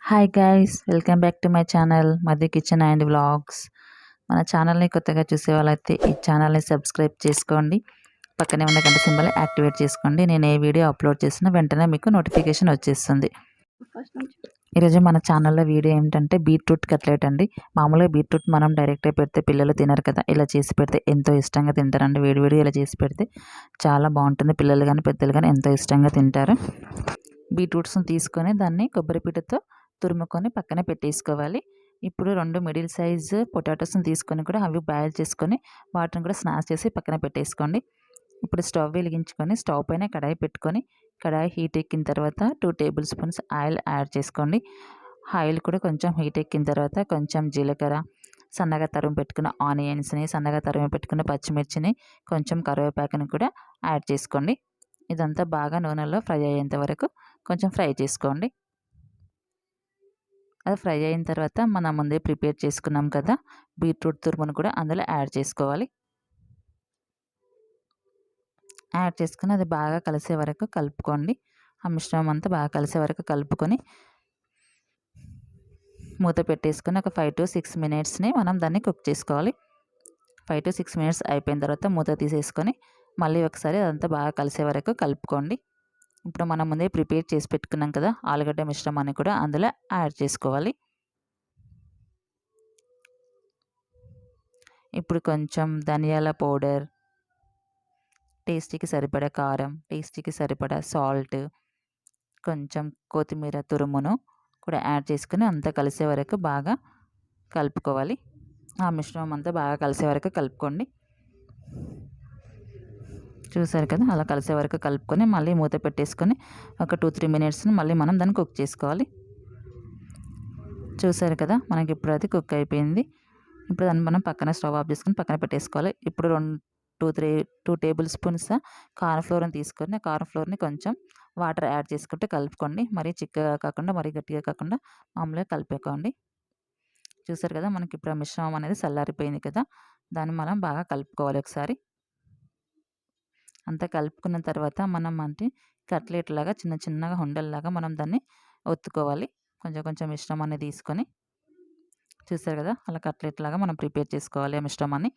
Hi guys, welcome back to my channel Madhu kitchen and vlogs. మన ఛానల్ని కొత్తగా చూసే వాళ్ళైతే ఈ ఛానల్ని సబ్స్క్రైబ్ చేసుకోండి. పక్కనే ఉన్న గంట సింబల్ యాక్టివేట్ చేసుకోండి. నేను ఏ వీడియో అప్లోడ్ చేసినా వెంటనే మీకు నోటిఫికేషన్ వచ్చేస్తుంది. ఈరోజు మన ఛానల్లో వీడియో ఏమిటంటే బీట్రూట్ కట్లెట్ అండి. మామూలుగా బీట్రూట్ మనం డైరెక్ట్గా పెడితే పిల్లలు తినరు కదా, ఇలా చేసి పెడితే ఎంతో ఇష్టంగా తింటారండి. వేడి ఇలా చేసి పెడితే చాలా బాగుంటుంది. పిల్లలు కానీ పెద్దలు కానీ ఎంతో ఇష్టంగా తింటారు. బీట్రూట్స్ని తీసుకొని దాన్ని కొబ్బరిపీటతో తురుముకొని పక్కన పెట్టేసుకోవాలి. ఇప్పుడు 2 మిడిల్ సైజు పొటాటోస్ని తీసుకొని కూడా అవి బాయిల్ చేసుకొని వాటిని కూడా స్మాష్ చేసి పక్కన పెట్టేసుకోండి. ఇప్పుడు స్టవ్ వెలిగించుకొని స్టవ్ పైన కడాయి పెట్టుకొని కడాయి హీట్ ఎక్కిన తర్వాత 2 టేబుల్ స్పూన్స్ ఆయిల్ యాడ్ చేసుకోండి. ఆయిల్ కూడా కొంచెం హీట్ ఎక్కిన తర్వాత కొంచెం జీలకర్ర, సన్నగా తరిమి పెట్టుకున్న ఆనియన్స్ని, సన్నగా తరిమి పెట్టుకున్న పచ్చిమిర్చిని, కొంచెం కరివేపాకుని కూడా యాడ్ చేసుకోండి. ఇదంతా బాగా నూనెలో ఫ్రై అయ్యేంత వరకు కొంచెం ఫ్రై చేసుకోండి. అది ఫ్రై అయిన తర్వాత మనం ముందే ప్రిపేర్ చేసుకున్నాం కదా బీట్రూట్ తురుమును కూడా అందులో యాడ్ చేసుకోవాలి. యాడ్ చేసుకుని అది బాగా కలిసే వరకు కలుపుకోండి. ఆ మిశ్రమం అంతా బాగా కలిసే వరకు కలుపుకొని మూత పెట్టేసుకొని ఒక 5 to 6 మినిట్స్ని మనం దాన్ని కుక్ చేసుకోవాలి. 5 to 6 మినిట్స్ అయిపోయిన తర్వాత మూత తీసేసుకొని మళ్ళీ ఒకసారి అదంతా బాగా కలిసే వరకు కలుపుకోండి. ఇప్పుడు మనం ముందే ప్రిపేర్ చేసి పెట్టుకున్నాం కదా ఆలుగడ్డ మిశ్రమాన్ని కూడా అందులో యాడ్ చేసుకోవాలి. ఇప్పుడు కొంచెం ధనియాల పౌడర్, టేస్టీకి సరిపడా కారం, టేస్టీకి సరిపడా సాల్ట్, కొంచెం కొత్తిమీర తురుమును కూడా యాడ్ చేసుకుని అంతా కలిసే వరకు బాగా కలుపుకోవాలి. ఆ మిశ్రమం అంతా బాగా కలిసే వరకు కలుపుకోండి. చూసారు కదా, అలా కలిసే వరకు కలుపుకొని మళ్ళీ మూత పెట్టేసుకొని ఒక 2-3 మినిట్స్ని మళ్ళీ మనం దాన్ని కుక్ చేసుకోవాలి. చూసారు కదా, మనకి ఇప్పుడు అది కుక్ అయిపోయింది. ఇప్పుడు దాన్ని మనం పక్కన స్టవ్ ఆఫ్ చేసుకొని పక్కన పెట్టేసుకోవాలి. ఇప్పుడు 2 టేబుల్ స్పూన్స్ కార్న్ఫ్లోర్ని తీసుకొని ఆ కార్న్ఫ్లోర్ని కొంచెం వాటర్ యాడ్ చేసుకుంటే కలుపుకోండి. మరీ చిక్కగా కాకుండా మరీ గట్టిగా కాకుండా మామూలుగా కలిపేకోండి. చూసారు కదా, మనకి ఇప్పుడు ఆ మిశ్రమం అనేది చల్లారిపోయింది కదా, దాన్ని మనం బాగా కలుపుకోవాలి. ఒకసారి అంతా కలుపుకున్న తర్వాత మనం అంటే కట్లెట్ లాగా చిన్నగా ఉండల్లాగా మనం దాన్ని ఒత్తుకోవాలి. కొంచెం మిశ్రమాన్ని తీసుకొని చూసారు కదా, అలా కట్లెట్ లాగా మనం ప్రిపేర్ చేసుకోవాలి ఆ మిశ్రమాన్ని.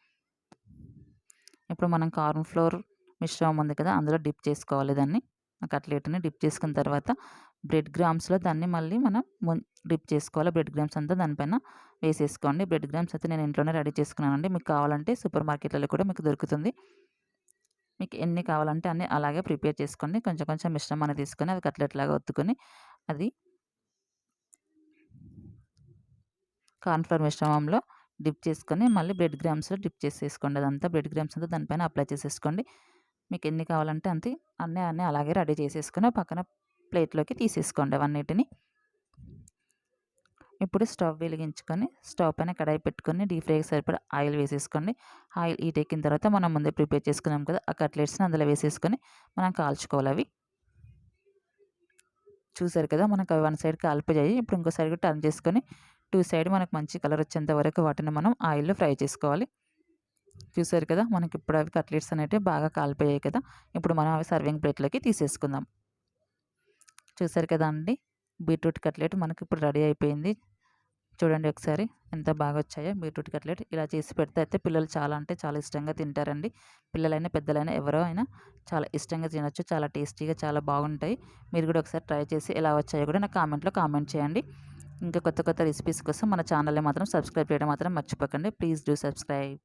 ఇప్పుడు మనం కార్న్ఫ్లోర్ మిశ్రమం ఉంది కదా అందులో డిప్ చేసుకోవాలి దాన్ని. ఆ కట్లెట్ని డిప్ చేసుకున్న తర్వాత బ్రెడ్ గ్రామ్స్లో దాన్ని మళ్ళీ మనం డిప్ చేసుకోవాలి. బ్రెడ్ గ్రామ్స్ అంతా దానిపైన వేసేసుకోండి. బ్రెడ్ గ్రామ్స్ అయితే నేను ఇంట్లోనే రెడీ చేసుకున్నానండి. మీకు కావాలంటే సూపర్ మార్కెట్లలో కూడా మీకు దొరుకుతుంది. మీకు ఎన్ని కావాలంటే అన్ని అలాగే ప్రిపేర్ చేసుకోండి. కొంచెం మిశ్రమాన్ని తీసుకొని అది కట్లెట్ లాగా ఒత్తుకొని అది కార్న్ఫ్లోర్ మిశ్రమంలో డిప్ చేసుకొని మళ్ళీ బ్రెడ్ గ్రామ్స్లో డిప్ చేసేసుకోండి. అదంతా బ్రెడ్ గ్రామ్స్ అంతా దానిపైన అప్లై చేసేసుకోండి. మీకు ఎన్ని కావాలంటే అంతే అన్నీ అలాగే రెడీ చేసేసుకొని పక్కన ప్లేట్లోకి తీసేసుకోండి అవన్నిటిని. ఇప్పుడు స్టవ్ వెలిగించుకొని స్టవ్ పైన కడాయి పెట్టుకొని డీప్ ఫ్రైకి సరిపడా ఆయిల్ వేసేసుకోండి. ఆయిల్ హీట్ ఎక్కిన తర్వాత మనం ముందే ప్రిపేర్ చేసుకున్నాం కదా ఆ కట్లెట్స్ని అందులో వేసేసుకొని మనం కాల్చుకోవాలి. అవి చూసారు కదా, మనకు అవి 1 సైడ్ కాలిపోయాయి. ఇప్పుడు ఇంకో సైడ్ కూడా టర్న్ చేసుకొని 2 సైడ్ మనకు మంచి కలర్ వచ్చేంత వరకు వాటిని మనం ఆయిల్లో ఫ్రై చేసుకోవాలి. చూసారు కదా, మనకి ఇప్పుడు అవి కట్లెట్స్ అనేటివి బాగా కాలిపోయాయి కదా. ఇప్పుడు మనం అవి సర్వింగ్ ప్లేట్లోకి తీసేసుకుందాం. చూసారు కదా అండి, బీట్రూట్ కట్లెట్ మనకి ఇప్పుడు రెడీ అయిపోయింది. చూడండి ఒకసారి ఎంత బాగా వచ్చాయో బీట్రూట్ కట్లెట్. ఇలా చేసి పెడితే అయితే పిల్లలు చాలా అంటే చాలా ఇష్టంగా తింటారండి. పిల్లలైనా పెద్దలైనా ఎవరో అయినా చాలా ఇష్టంగా తినొచ్చు. చాలా టేస్టీగా చాలా బాగుంటాయి. మీరు కూడా ఒకసారి ట్రై చేసి ఎలా వచ్చాయో కూడా నాకు కామెంట్లో కామెంట్ చేయండి. ఇంకా కొత్త రెసిపీస్ కోసం మన ఛానల్ని మాత్రం సబ్స్క్రైబ్ చేయడం మాత్రం మర్చిపోకండి. Please do subscribe.